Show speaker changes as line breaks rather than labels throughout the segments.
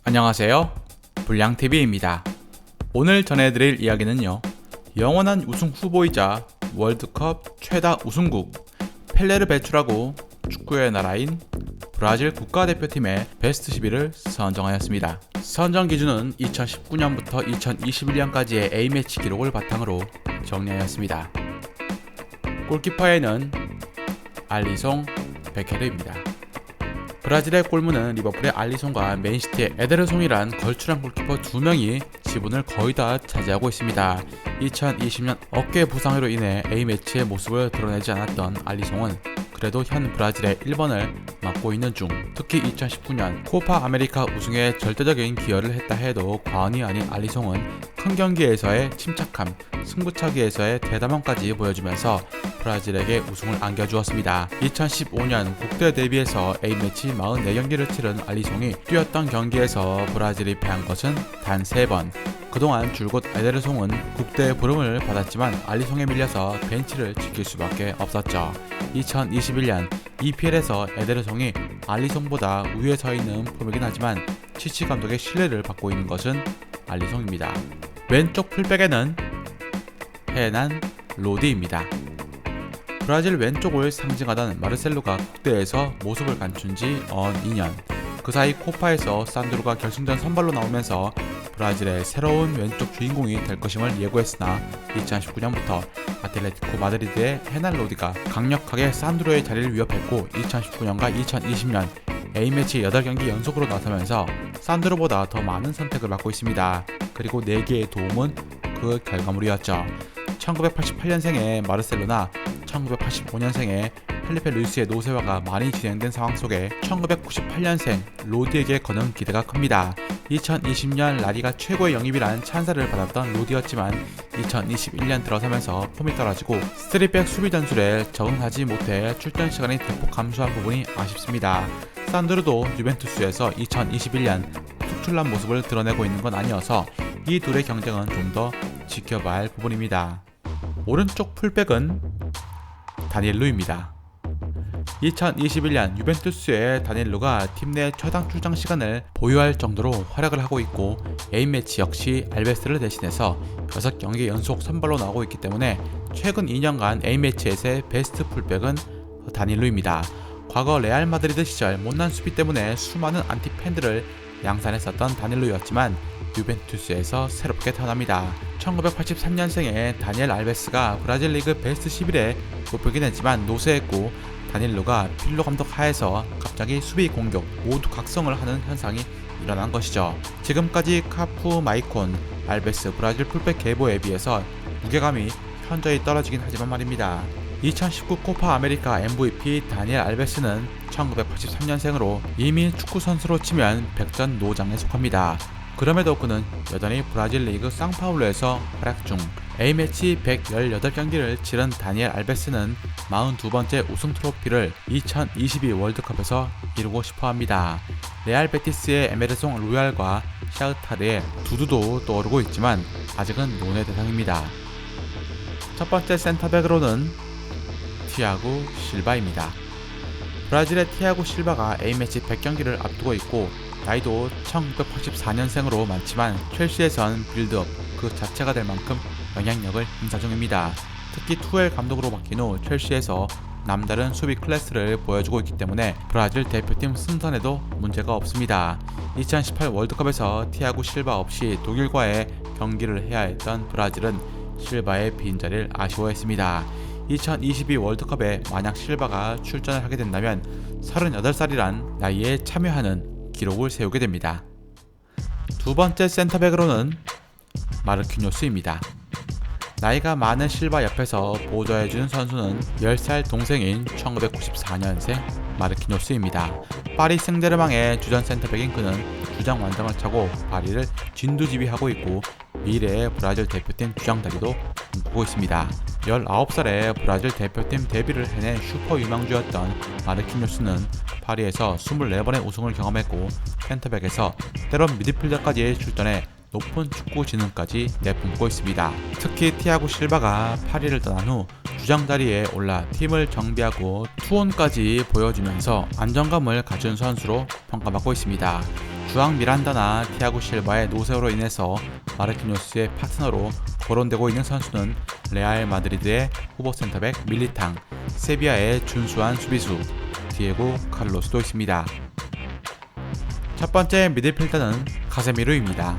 안녕하세요. 불량TV입니다. 오늘 전해드릴 이야기는요, 영원한 우승 후보이자 월드컵 최다 우승국 펠레를 배출하고 축구의 나라인 브라질 국가대표팀의 베스트 11을 선정하였습니다. 선정 기준은 2019년부터 2021년까지의 A매치 기록을 바탕으로 정리하였습니다. 골키퍼에는 알리송, 베케르입니다. 브라질의 골문은 리버풀의 알리송과 맨시티의 에데르송이란 걸출한 골키퍼 2명이 지분을 거의 다 차지하고 있습니다. 2020년 어깨 부상으로 인해 A매치의 모습을 드러내지 않았던 알리송은 그래도 현 브라질의 1번을 맡고 있는 중, 특히 2019년 코파 아메리카 우승에 절대적인 기여를 했다 해도 과언이 아닌 알리송은 큰 경기에서의 침착함, 승부차기에서의 대담함까지 보여주면서 브라질에게 우승을 안겨주었습니다. 2015년 국대 데뷔에서 A매치 44경기를 치른 알리송이 뛰었던 경기에서 브라질이 패한 것은 단 3번. 그동안 줄곧 에데르송은 국대의 부름을 받았지만 알리송에 밀려서 벤치를 지킬 수밖에 없었죠. 2021년 EPL에서 에데르송이 알리송보다 위에 서 있는 폼이긴 하지만 치치 감독의 신뢰를 받고 있는 것은 알리송입니다. 왼쪽 풀백에는 헤난 로디입니다. 브라질 왼쪽을 상징하던 마르셀로가 국대에서 모습을 감춘 지 언 2년. 그 사이 코파에서 산드로가 결승전 선발로 나오면서 브라질의 새로운 왼쪽 주인공이 될 것임을 예고했으나 2019년부터 아틀레티코 마드리드의 헤난 로디가 강력하게 산드로의 자리를 위협했고 2019년과 2020년 A매치 8경기 연속으로 나서면서 산드로보다 더 많은 선택을 받고 있습니다. 그리고 4개의 도움은 그 결과물이었죠. 1988년생의 마르셀로나, 1985년생의 펠리페 루이스의 노쇠화가 많이 진행된 상황 속에 1998년생 로디에게 거는 기대가 큽니다. 2020년 라리가 최고의 영입이란 찬사를 받았던 로디였지만 2021년 들어서면서 폼이 떨어지고 3백 수비 전술에 적응하지 못해 출전 시간이 대폭 감소한 부분이 아쉽습니다. 산드로도 유벤투스에서 2021년 특출난 모습을 드러내고 있는 건 아니어서 이 둘의 경쟁은 좀 더 지켜봐야 할 부분입니다. 오른쪽 풀백은 다니엘루입니다. 2021년 유벤투스의 다니엘루가 팀 내 최단 출장 시간을 보유할 정도로 활약을 하고 있고 A매치 역시 알베스를 대신해서 6경기 연속 선발로 나오고 있기 때문에 최근 2년간 A매치에서의 베스트 풀백은 다니엘루입니다. 과거 레알 마드리드 시절 못난 수비 때문에 수많은 안티 팬들을 양산했었던 다니엘루였지만 유벤투스에서 새롭게 태어납니다. 1983년생의 다니엘 알베스가 브라질 리그 베스트 11에 뽑히긴 했지만 노쇠했고 다니엘루가 필로 감독 하에서 갑자기 수비 공격 모두 각성을 하는 현상이 일어난 것이죠. 지금까지 카푸, 마이콘, 알베스 브라질 풀백 계보에 비해서 무게감이 현저히 떨어지긴 하지만 말입니다. 2019 코파 아메리카 MVP 다니엘 알베스는 1983년생으로 이미 축구 선수로 치면 백전 노장에 속합니다. 그럼에도 그는 여전히 브라질 리그 상파울루에서 활약 중. A매치 118경기를 치른 다니엘 알베스는 42번째 우승 트로피를 2022 월드컵에서 이루고 싶어합니다. 레알 베티스의 에메르송 로얄과 샤흐타르의 두두도 떠오르고 있지만 아직은 논의 대상입니다. 첫 번째 센터백으로는 티아고 실바입니다. 브라질의 티아고 실바가 A매치 100경기를 앞두고 있고 나이도 1984년생으로 많지만 첼시에선 빌드업 그 자체가 될 만큼 영향력을 행사 중입니다. 특히 투엘 감독으로 바뀐 후 첼시에서 남다른 수비 클래스를 보여주고 있기 때문에 브라질 대표팀 승선에도 문제가 없습니다. 2018 월드컵에서 티아고 실바 없이 독일과의 경기를 해야 했던 브라질은 실바의 빈자리를 아쉬워했습니다. 2022 월드컵에 만약 실바가 출전을 하게 된다면 38살이란 나이에 참여하는 기록을 세우게 됩니다. 두 번째 센터백으로는 마르키뇨스입니다. 나이가 많은 실바 옆에서 보조해주는 선수는 10살 동생인 1994년생 마르키뇨스입니다. 파리 생제르맹의 주전 센터백인 그는 주장 완장을 차고 파리를 진두지휘하고 있고 미래의 브라질 대표팀 주장다리도 꿈꾸고 있습니다. 19살에 브라질 대표팀 데뷔를 해낸 슈퍼 유망주였던 마르키뇨스는 파리에서 24번의 우승을 경험했고 센터백에서 때론 미드필더까지 출전해 높은 축구 지능까지 내뿜고 있습니다. 특히 티아고 실바가 파리를 떠난 후 주장 자리에 올라 팀을 정비하고 투혼까지 보여주면서 안정감을 갖춘 선수로 평가받고 있습니다. 주앙 미란다나 티아고 실바의 노세우로 인해서 마르키뇨스의 파트너로 거론되고 있는 선수는 레알 마드리드의 후보 센터백 밀리탕, 세비야의 준수한 수비수 디에고 카를로스도 있습니다. 첫 번째 미드필더는 카세미르입니다.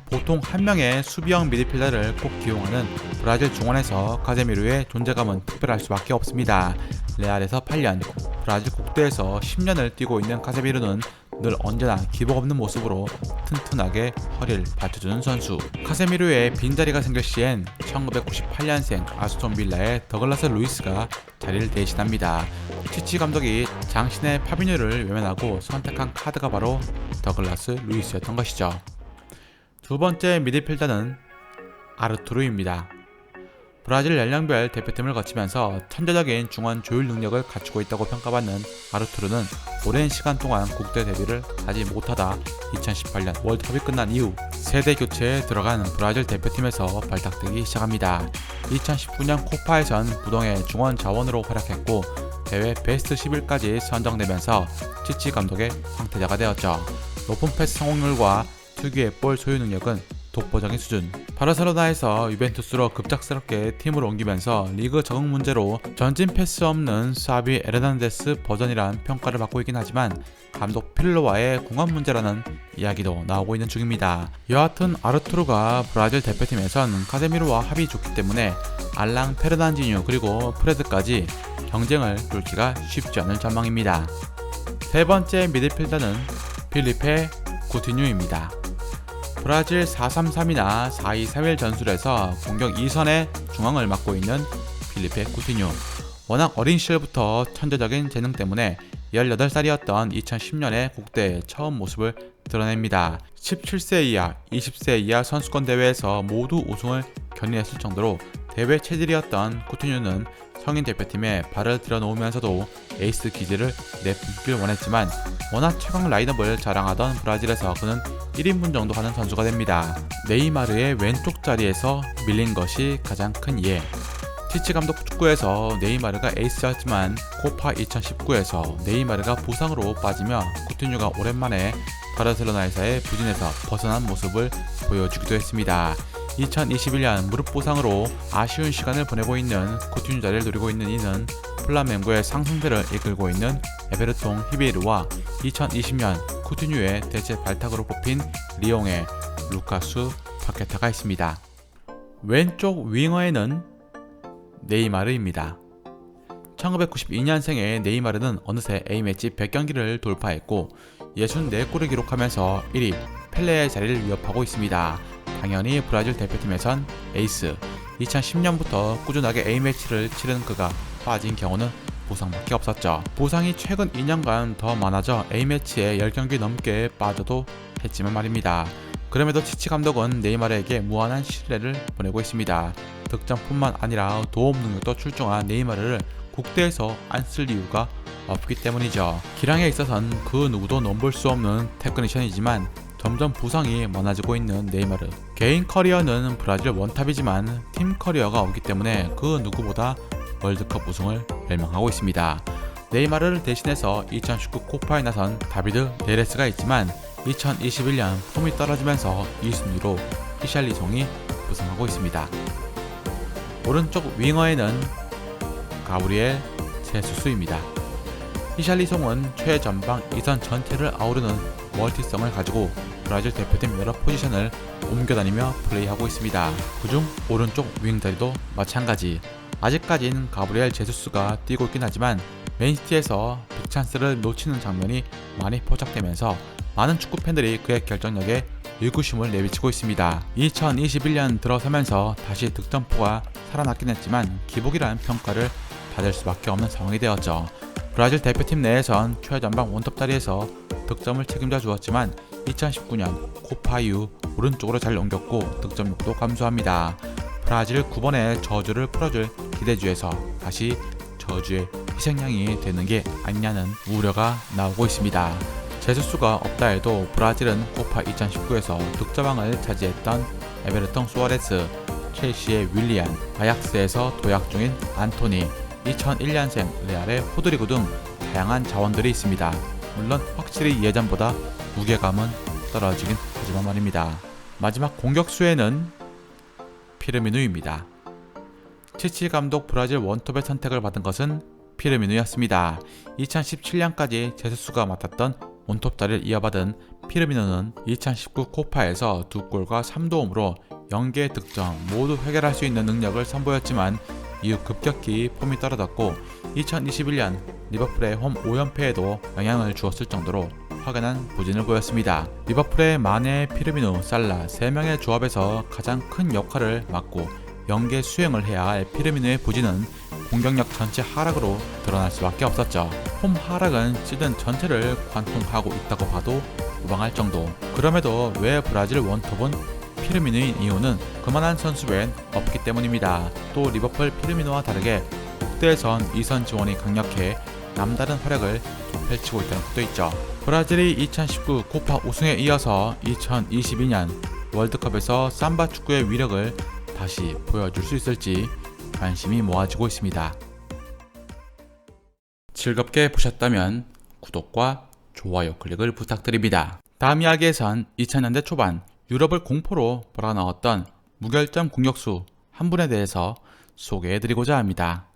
보통 한 명의 수비형 미드필더를 꼭 기용하는 브라질 중원에서 카세미르의 존재감은 특별할 수밖에 없습니다. 레알에서 8년, 브라질 국대에서 10년을 뛰고 있는 카세미르는 늘 언제나 기복 없는 모습으로 튼튼하게 허리를 받쳐주는 선수. 카세미르의 빈자리가 생길 시엔 1998년생 아스톤 빌라의 더글라스 루이스가 자리를 대신합니다. 치치 감독이 장신의 파비뉴를 외면하고 선택한 카드가 바로 더글라스 루이스였던 것이죠. 두 번째 미드필더는 아르투르입니다. 브라질 연령별 대표팀을 거치면서 천재적인 중원 조율 능력을 갖추고 있다고 평가받는 아르투르는 오랜 시간 동안 국대 데뷔를 하지 못하다 2018년 월드컵이 끝난 이후 세대 교체에 들어간 브라질 대표팀에서 발탁되기 시작합니다. 2019년 코파에선 부동의 중원 자원으로 활약했고 대회 베스트 11까지 선정되면서 치치 감독의 황태자가 되었죠. 높은 패스 성공률과 특유의 볼 소유 능력은 독보적인 수준. 바르셀로나에서 유벤투스로 급작스럽게 팀을 옮기면서 리그 적응 문제로 전진 패스 없는 사비 에르난데스 버전이란 평가를 받고 있긴 하지만 감독 필로와의 궁합 문제라는 이야기도 나오고 있는 중입니다. 여하튼 아르투르가 브라질 대표팀에선 카세미르와 합이 좋기 때문에 알랑 페르난지뉴 그리고 프레드까지 경쟁을 뚫기가 쉽지 않을 전망입니다. 세 번째 미드필더는 필리페 쿠티뉴입니다. 브라질 4-3-3이나 4-2-3-1 전술에서 공격 2선의 중앙을 맡고 있는 필리페 쿠티뉴. 워낙 어린 시절부터 천재적인 재능 때문에 18살이었던 2010년에 국대에 처음 모습을 드러냅니다. 17세 이하, 20세 이하 선수권 대회에서 모두 우승을 견인했을 정도로 대회 체질이었던 쿠티뉴는 성인 대표팀에 발을 들여놓으면서도 에이스 기질을 내뿜길 원했지만 워낙 최강 라인업을 자랑하던 브라질에서 그는 1인분 정도 하는 선수가 됩니다. 네이마르의 왼쪽 자리에서 밀린 것이 가장 큰 예. 티치 감독 축구에서 네이마르가 에이스였지만 코파 2019에서 네이마르가 부상으로 빠지며 쿠티뉴가 오랜만에 바르셀로나에서의 부진에서 벗어난 모습을 보여주기도 했습니다. 2021년 무릎 부상으로 아쉬운 시간을 보내고 있는 쿠티뉴 자리를 노리고 있는 이는 플라멩고의 상승세를 이끌고 있는 에베르통 히베이르와 2020년 쿠티뉴의 대체 발탁으로 뽑힌 리옹의 루카스 파케타가 있습니다. 왼쪽 윙어에는 네이마르입니다. 1992년생의 네이마르는 어느새 A매치 100경기를 돌파했고 64골을 기록하면서 1위 펠레의 자리를 위협하고 있습니다. 당연히 브라질 대표팀에선 에이스. 2010년부터 꾸준하게 A매치를 치른 그가 빠진 경우는 부상밖에 없었죠. 부상이 최근 2년간 더 많아져 A매치에 10경기 넘게 빠져도 했지만 말입니다. 그럼에도 치치 감독은 네이마르에게 무한한 신뢰를 보내고 있습니다. 득점뿐만 아니라 도움 능력도 출중한 네이마르를 국대에서 안 쓸 이유가 없기 때문이죠. 기량에 있어선 그 누구도 넘볼 수 없는 테크니션이지만 점점 부상이 많아지고 있는 네이마르. 개인 커리어는 브라질 원탑이지만 팀 커리어가 없기 때문에 그 누구보다 월드컵 우승을 열망하고 있습니다. 네이마르를 대신해서 2019 코파에 나선 다비드 네레스가 있지만 2021년 폼이 떨어지면서 2순위로 히샬리송이 부상하고 있습니다. 오른쪽 윙어에는 가브리엘 제수스입니다. 히샬리송은 최전방 2선 전체를 아우르는 멀티성을 가지고 브라질 대표팀 여러 포지션을 옮겨다니며 플레이하고 있습니다. 그중 오른쪽 윙 자리도 마찬가지. 아직까진 가브리엘 제수스가 뛰고 있긴 하지만 맨시티에서 빅찬스를 놓치는 장면이 많이 포착되면서 많은 축구 팬들이 그의 결정력에 의구심을 내비치고 있습니다. 2021년 들어서면서 다시 득점포가 살아났긴 했지만 기복이라는 평가를 받을 수밖에 없는 상황이 되었죠. 브라질 대표팀 내에선 최전방 원톱 자리에서 득점을 책임져 주었지만 2019년 코파 이후 오른쪽으로 잘 옮겼고 득점력도 감소합니다. 브라질 9번의 저주를 풀어줄 기대주에서 다시 저주의 희생양이 되는 게 아니냐는 우려가 나오고 있습니다. 제수스가 없다 해도 브라질은 코파 2019에서 득점왕을 차지했던 에베르통 수아레스, 첼시의 윌리안, 아약스에서 도약 중인 안토니, 2001년생 레알의 호드리고 등 다양한 자원들이 있습니다. 물론 확실히 예전보다 무게감은 떨어지긴 하지만 말입니다. 마지막 공격수에는 피르미누입니다. 치치 감독 브라질 원톱의 선택을 받은 것은 피르미누였습니다. 2017년까지 제수스가 맡았던 원톱 자리를 이어받은 피르미누는 2019 코파에서 2골과 3도움으로 연계 득점 모두 해결할 수 있는 능력을 선보였지만 이후 급격히 폼이 떨어졌고 2021년 리버풀의 홈 5연패에도 영향을 주었을 정도로 확연한 부진을 보였습니다. 리버풀의 마네, 피르미누, 살라 3명의 조합에서 가장 큰 역할을 맡고 연계 수행을 해야 할 피르미누의 부진은 공격력 전체 하락으로 드러날 수밖에 없었죠. 홈 하락은 시즌 전체를 관통하고 있다고 봐도 무방할 정도. 그럼에도 왜 브라질 원톱은 피르미누인 이유는 그만한 선수 외엔 없기 때문입니다. 또 리버풀 피르미누와 다르게 국대에선 이선 지원이 강력해 남다른 활약을 펼치고 있다는 것도 있죠. 브라질이 2019 코파 우승에 이어서 2022년 월드컵에서 삼바 축구의 위력을 다시 보여줄 수 있을지 관심이 모아지고 있습니다. 즐겁게 보셨다면 구독과 좋아요 클릭을 부탁드립니다. 다음 이야기에선 2000년대 초반 유럽을 공포로 몰아넣었던 무결점 공격수 한 분에 대해서 소개해드리고자 합니다.